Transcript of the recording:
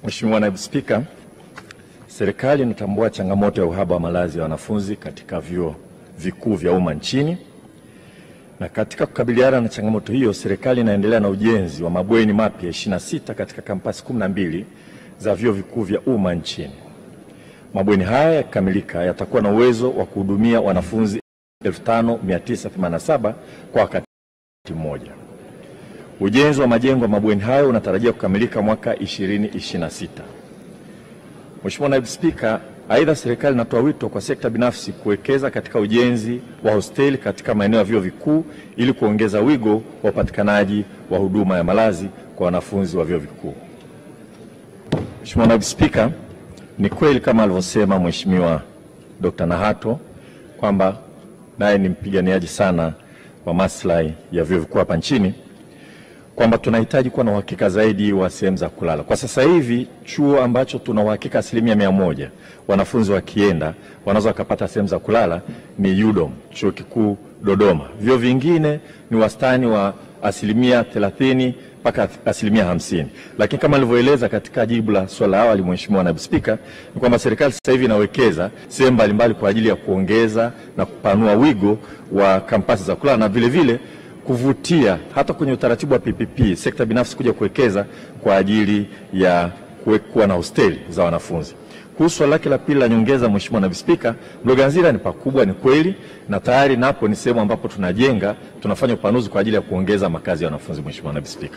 Mheshimiwa Naibu Spika, serikali inatambua changamoto ya uhaba wa malazi ya wanafunzi katika vyuo vikuu vya umma nchini. Na katika kukabiliana na changamoto hiyo, serikali inaendelea na ujenzi wa mabweni mapya 26 katika kampasi 12 za vyuo vikuu vya umma nchini. Mabweni haya yakikamilika yatakuwa na uwezo wa kuhudumia wanafunzi 5987 kwa wakati mmoja. Ujenzi wa majengo ya mabweni hayo unatarajia kukamilika mwaka 2026. Mheshimiwa Naibu Spika, aidha serikali inatoa wito kwa sekta binafsi kuwekeza katika ujenzi wa hosteli katika maeneo ya vyuo vikuu ili kuongeza wigo wa upatikanaji wa huduma ya malazi kwa wanafunzi wa vyuo vikuu. Mheshimiwa Naibu Spika, ni kweli kama alivyosema Mheshimiwa Dr. Nahato kwamba naye ni mpiganiaji sana wa maslahi ya vyuo vikuu hapa nchini, kwamba tunahitaji kuwa na uhakika zaidi wa sehemu za kulala. Kwa sasa hivi chuo ambacho tuna uhakika 100% wanafunzi wakienda wanaweza wakapata sehemu za kulala ni UDOM, Chuo Kikuu Dodoma. Vyuo vingine ni wastani wa 30% mpaka 50%. Lakini kama nilivyoeleza katika jibu la swali la awali, Mheshimiwa Naibu Spika, ni kwamba serikali sasa hivi inawekeza sehemu mbalimbali kwa ajili ya kuongeza na kupanua wigo wa kampasi za kulala na vile vile kuvutia hata kwenye utaratibu wa PPP sekta binafsi kuja kuwekeza kwa ajili ya kuwa na hosteli za wanafunzi. Kuhusu swali lake la pili la nyongeza, Mheshimiwa Naibu Spika, Mloganzila ni pakubwa, ni kweli, na tayari napo ni sehemu ambapo tunafanya upanuzi kwa ajili ya kuongeza makazi ya wanafunzi. Mheshimiwa Naibu Spika.